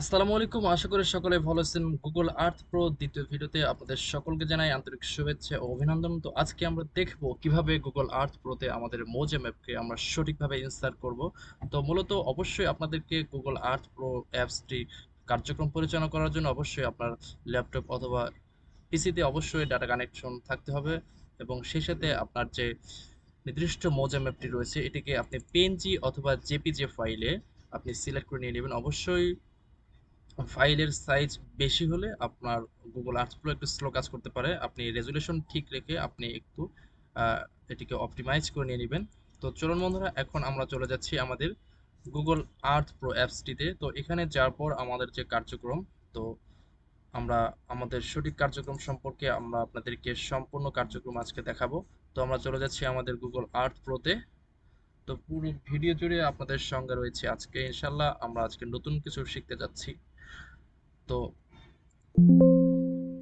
আসসালামু আলাইকুম, আশা করি সকলে ভালো আছেন। গুগল আর্থ প্রো দ্বিতীয় ভিডিওতে আপনাদের সকলকে জানাই আন্তরিক শুভেচ্ছা ও অভিনন্দন। তো আজকে আমরা দেখব কিভাবে গুগল আর্থ প্রোতে আমাদের মোজে ম্যাপকে আমরা সঠিকভাবে ইনস্টল করব। তো মূলত অবশ্যই আপনাদেরকে গুগল আর্থ প্রো অ্যাপসটি কার্যক্রম পরিচালনা করার জন্য অবশ্যই আপনার ল্যাপটপ অথবা পিসিতে অবশ্যই ডাটা কানেকশন থাকতে হবে, এবং সেই সাথে আপনার যে নির্দিষ্ট মোজা ম্যাপটি রয়েছে এটিকে আপনি পিএনজি অথবা জেপিজি ফাইলে আপনি সিলেক্ট করে নিয়ে নেবেন। অবশ্যই ফাইলের সাইজ বেশি হলে আপনার গুগল আর্থ প্রো একটু স্লো কাজ করতে পারে। আপনি রেজুলেশন ঠিক রেখে আপনি একটু আহ, এটিকে অপটিমাইজ করে নিয়ে নেবেন। তো চলুন বন্ধুরা, এখন আমরা চলে যাচ্ছি আমাদের গুগল আর্থ প্রো অ্যাপসটিতে। তো এখানে যাওয়ার পর আমাদের যে কার্যক্রম, তো আমরা আমাদের সঠিক কার্যক্রম সম্পর্কে আমরা আপনাদেরকে সম্পূর্ণ কার্যক্রম আজকে দেখাবো। তো আমরা চলে যাচ্ছি আমাদের গুগল আর্থ প্রোতে। তো পুরো ভিডিও জুড়ে আপনাদের সঙ্গে রয়েছে আজকে ইনশাল্লাহ আমরা আজকে নতুন কিছু শিখতে যাচ্ছি। তো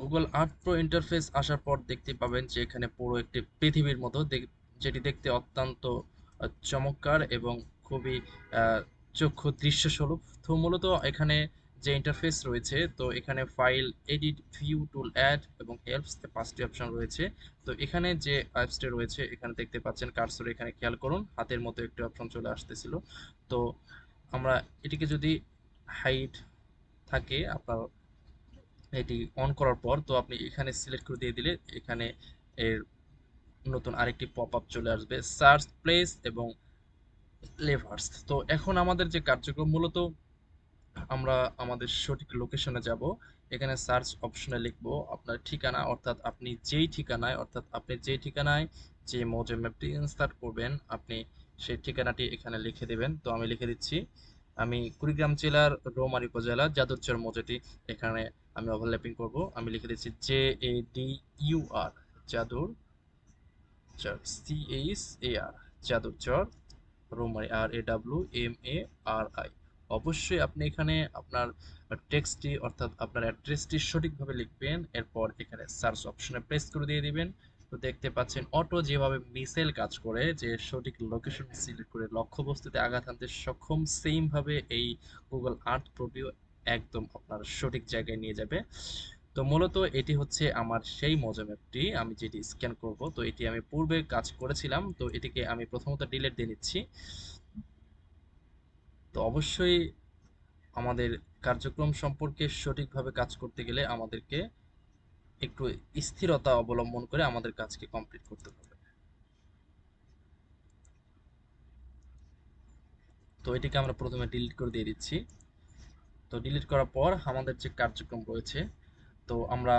গুগল আর্থ প্রো ইন্টারফেস আসার পর দেখতে পাবেন যে এখানে পুরো একটি পৃথিবীর মতো যেটি দেখতে অত্যন্ত চমৎকার এবং খুবই আহ, চক্ষু দৃশ্যস্বরূপ। তো মূলত এখানে যে ইন্টারফেস রয়েছে, তো এখানে ফাইল, এডিট, ভিউ, টুল, অ্যাড এবং হেল্পস পাঁচটি অপশন রয়েছে। তো এখানে যে অ্যাপসটি রয়েছে এখানে দেখতে পাচ্ছেন কার্সর, এখানে খেয়াল করুন হাতের মতো একটি অপশন চলে আসতেছিল। তো আমরা এটিকে যদি হাইট থাকে আপনার এটি অন করার পর, তো আপনি এখানে সিলেক্ট করে দিয়ে দিলে এখানে এর নতুন আরেকটি পপ আপ চলে আসবে, সার্চ প্লেস এবং লেভার্স। তো এখন আমাদের যে কার্যক্রম, মূলত আমরা আমাদের সঠিক লোকেশনে যাব। এখানে সার্চ অপশনে লিখবো আপনার ঠিকানা, অর্থাৎ আপনি যেই ঠিকানায় যে মোজে ম্যাপটি ইনস্টল করবেন আপনি সেই ঠিকানাটি এখানে লিখে দেবেন। তো আমি লিখে দিচ্ছি, আমি কুড়িগ্রাম জেলার রৌমারী উপজেলা যাদুরচর মৌজাটি এখানে আমি ওভারল্যাপিং করব। আমি লিখে দিচ্ছি JADUR, যাদুর চর, CHAR, যাদুরচর, রৌমারী, RAWMARI। অবশ্যই আপনি এখানে আপনার টেক্সটটি অর্থাৎ আপনার অ্যাড্রেসটি সঠিকভাবে লিখবেন, এরপর এখানে সার্চ অপশনে প্রেস করে দিয়ে দিবেন। তো দেখতে পাচ্ছেন অটো যেভাবে মিসাইল কাজ করে, যে সঠিক লোকেশন সিলেক্ট করে লক্ষ্যবস্তুতে আঘাত হানতে সক্ষম, সেম ভাবে এই গুগল আর্থ প্রোটিও একদম আপনার সঠিক জায়গায় নিয়ে যাবে। তো মূলত এটি হচ্ছে আমার সেই মোজো ম্যাপটি আমি যেটি স্ক্যান করব। তো এটি আমি পূর্বে কাজ করেছিলাম, তো এটিকে আমি প্রথমত ডিলিট দিয়ে নিচ্ছি। তো অবশ্যই আমাদের কার্যক্রম সম্পর্কে সঠিকভাবে কাজ করতে গেলে আমাদেরকে একটু স্থিরতা অবলম্বন করে আমাদের কাজকে কমপ্লিট করতে হবে। তো এটিকে আমরা প্রথমে ডিলিট করে দিয়ে দিচ্ছি। তো ডিলিট করার পর আমাদের যে কার্যক্রম রয়েছে, তো আমরা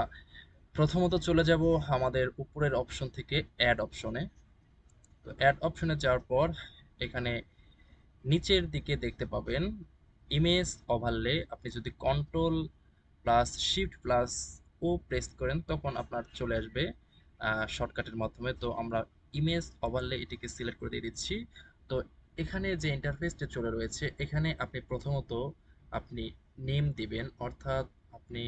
প্রথমত চলে যাব আমাদের উপরের অপশন থেকে অ্যাড অপশনে। তো অ্যাড অপশনে যাওয়ার পর এখানে নিচের দিকে দেখতে পাবেন ইমেজ ওভারলে। আপনি যদি কন্ট্রোল প্লাস শিফট প্লাস ও প্রেস করেন তখন আপনার চলে আসবে শর্টকাটের মাধ্যমে। তো আমরা ইমেজ ওভারলে এটিকে সিলেক্ট করে দিয়ে দিচ্ছি। তো এখানে যে ইন্টারফেসটা চলে রয়েছে এখানে আপনি প্রথমত আপনি নেম দিবেন, অর্থাৎ আপনি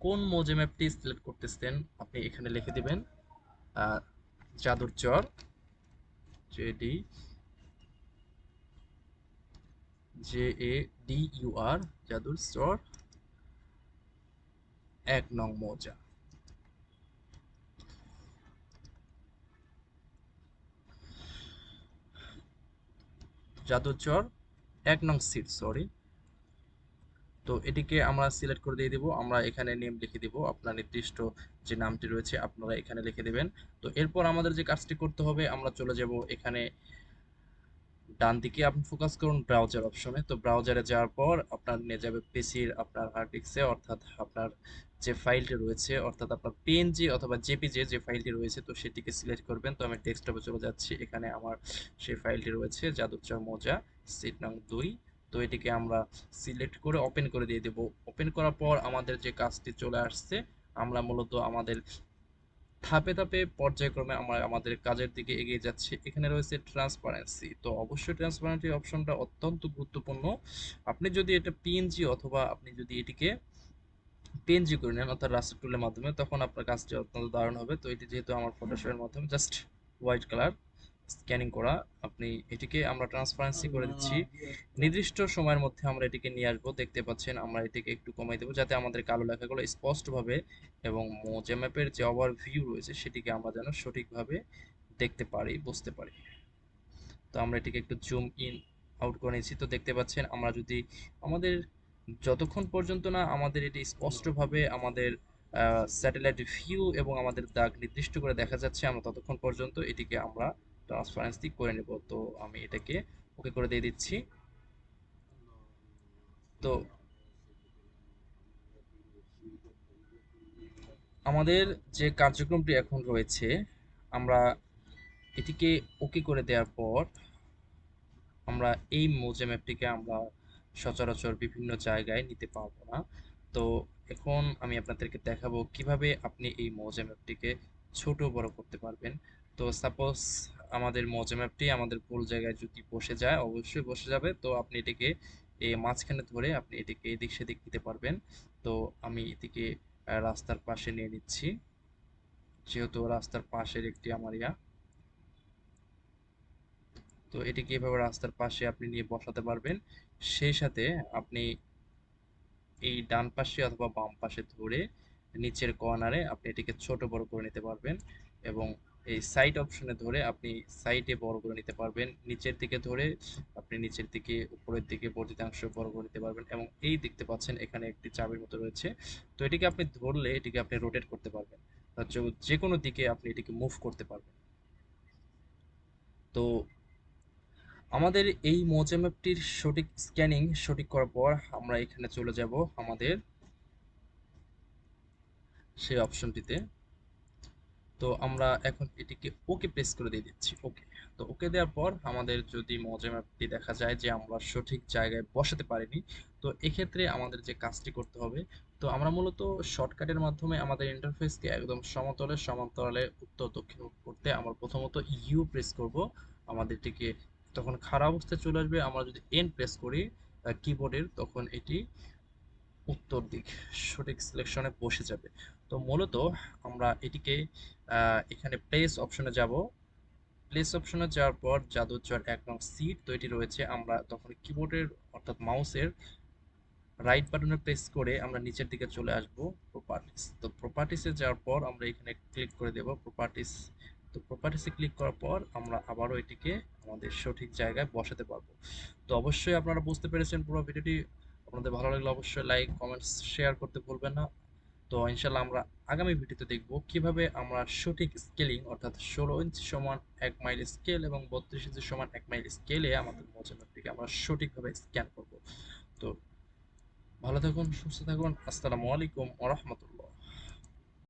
কোন মোজে ম্যাপটি সিলেক্ট করতেছেন আপনি এখানে লিখে দিবেন জাদুর চর, JADUR, জাদুর চর 1 নং মৌজা। জাদুচর 1 নং সিট, সরি। তো এটিকে আমরা সিলেক্ট করে দিয়ে দিব। আমরা এখানে নেম লিখে দিব, আপনার নির্দিষ্ট যে নামটি রয়েছে আপনারা এখানে লিখে দিবেন। তো এরপর আমাদের যে কাজটি করতে হবে, আমরা চলে যাব এখানে ডান দিকে আপনি ফোকাস করুন ব্রাউজার অপশনে। তো ব্রাউজারে যাওয়ার পর আপনার নিয়ে যাবে পিসির আপনার হার্ড ডিস্কে, অর্থাৎ আপনার যে ফাইলটি রয়েছে, অর্থাৎ আপনার পিএনজি অথবা জেপিজি যে ফাইলটি রয়েছে, তো সেটিকে সিলেক্ট করবেন। তো আমি ডেস্কটপে চলে যাচ্ছি, এখানে আমার সেই ফাইলটি রয়েছে জাদুচর মৌজা সিট নং 2। তো এটিকে আমরা সিলেক্ট করে ওপেন করে দিয়ে দেব। ওপেন করার পর আমাদের যে কাজটি চলে আসছে, আমরা মূলত আমাদের ধাপে ধাপে পর্যায়ক্রমে আমরা আমাদের কাজের দিকে এগিয়ে যাচ্ছি। এখানে রয়েছে ট্রান্সপারেন্সি। তো অবশ্যই ট্রান্সপারেন্সি অপশনটা অত্যন্ত গুরুত্বপূর্ণ। আপনি যদি এটা পিএনজি অথবা আপনি যদি এটিকে পিএনজি করে নেন অর্থাৎ রাস্টার টুলের মাধ্যমে, তখন আপনার কাজটি অত্যন্ত দারুণ হবে। তো এটি যেহেতু আমার ফটোশপের মাধ্যমে জাস্ট হোয়াইট কালার, স্ক্যানিং করা। আপনি এটিকে আমরা ট্রান্সপারেন্সি করে দিচ্ছি। নির্দিষ্ট সময়ের মধ্যে আমরা এটিকে নিয়ে আসবো। দেখতে পাচ্ছেন আমরা এটিকে একটু কমাই দেবো যাতে আমাদের কালো লেখাগুলো স্পষ্টভাবে এবং মোজে ম্যাপের যে ওভারভিউ রয়েছে সেটিকে আমরা যেন সঠিকভাবে দেখতে পারি, বুঝতে পারি। তো আমরা এটিকে একটু জুম ইন আউট করে নিয়েছি। তো দেখতে পাচ্ছেন আমরা যদি আমাদের যতক্ষণ পর্যন্ত না আমাদের এটি স্পষ্টভাবে আমাদের স্যাটেলাইট ভিউ এবং আমাদের দাগ নির্দিষ্ট করে দেখা যাচ্ছে, আমরা ততক্ষণ পর্যন্ত এটিকে আমরা ট্রান্সপারেন্সি করে নেব। তো আমি এটাকে ওকে করে দিয়ে দিচ্ছি। তো আমাদের যে কার্যক্রমটি এখন রয়েছে, আমরা এটিকে ওকে করে দেওয়ার পর আমরা এই মোজে ম্যাপটিকে আমরা সচরাচর বিভিন্ন জায়গায় নিতে পারবো না। তো এখন আমি আপনাদেরকে দেখাবো কিভাবে আপনি এই মোজে ম্যাপটিকে ছোট বড় করতে পারবেন। তো সাপোজ আমাদের মোজে ম্যাপটি আমাদের ভুল জায়গায় যদি বসে যায়, অবশ্যই বসে যাবে। তো আপনি এটিকে এই মাঝখানে ধরে আপনি এটিকে এদিক সেদিক দিতে পারবেন। তো আমি এটিকে রাস্তার পাশে নিয়ে নিচ্ছি, যেহেতু রাস্তার পাশের একটি আমার তো এটিকে এভাবে রাস্তার পাশে আপনি নিয়ে বসাতে পারবেন। সেই সাথে আপনি এই ডান পাশে অথবা বাম পাশে ধরে নিচের কর্নারে আপনি এটিকে ছোট বড় করে নিতে পারবেন, এবং এই সাইড অপশনে ধরে আপনি সাইডে বড় করে নিতে পারবেন। নিচের দিকে ধরে আপনি নিচের দিকে উপরের দিকে বর্ধিতাংশ বড় করে নিতে পারবেন, এবং এই দেখতে পাচ্ছেন এখানে একটি চাবির মতো রয়েছে। তো এটিকে আপনি ধরলে এটিকে আপনি রোটেট করতে পারবেন, যে কোনো দিকে আপনি এটিকে মুভ করতে পারবেন। তো আমাদের এই মোজে ম্যাপটির সঠিক স্ক্যানিং সঠিক করার পর আমরা এখানে চলে যাব আমাদের সেই অপশনটিতে। তো আমরা এখন এটিকে ওকে প্রেস করে দিয়ে দিচ্ছি, ওকে। তো ওকে দেওয়ার পর আমাদের যদি মোজে ম্যাপটি দেখা যায় যে আমরা সঠিক জায়গায় বসাতে পারিনি, তো এক্ষেত্রে আমাদের যে কাজটি করতে হবে, তো আমরা মূলত শর্টকাটের মাধ্যমে আমাদের ইন্টারফেসকে একদম সমতলে সমান্তরালে উত্তর দক্ষিণ করতে আমরা প্রথমত ইউ প্রেস করব। আমাদেরটিকে তখন খাড়া অবস্থায় চলে আসবে। আমরা যদি এন প্রেস করি কিবোর্ডের, তখন এটি উত্তর দিক সঠিক সিলেকশনে বসে যাবে। তো মূলত আমরা এটিকে এখানে প্লেস অপশনে যাব। প্লেস অপশনে যাওয়ার পর জাদুচর 1 নং সিট তো এটি রয়েছে, আমরা তখন কিবোর্ডের অর্থাৎ মাউসের রাইট বাটনে প্রেস করে আমরা নিচের দিকে চলে আসব প্রপার্টিস। তো প্রপার্টিসে যাওয়ার পর আমরা এখানে ক্লিক করে দেব প্রপার্টিস। তো প্রপার্টিসে ক্লিক করার পর আমরা আবারও এটিকে আমাদের সঠিক জায়গায় বসাতে পারবো। তো অবশ্যই আপনারা বুঝতে পেরেছেন পুরো ভিডিওটি। আপনাদের ভালো লাগলে অবশ্যই লাইক কমেন্টস শেয়ার করতে ভুলবেন না। তো ইনশাল্লাহ আমরা আগামী ভিডিওতে দেখব কিভাবে আমরা সঠিক স্কেলিং অর্থাৎ 16 ইঞ্চি সমান 1 মাইল স্কেল এবং 32 ইঞ্চি সমান 1 মাইল স্কেলে আমাদের মোজামেপটিকে আমরা সঠিকভাবে স্ক্যান করব। তো ভালো থাকুন, সুস্থ থাকুন। আসসালামু আলাইকুম ওয়া রাহমাতুল্লাহ।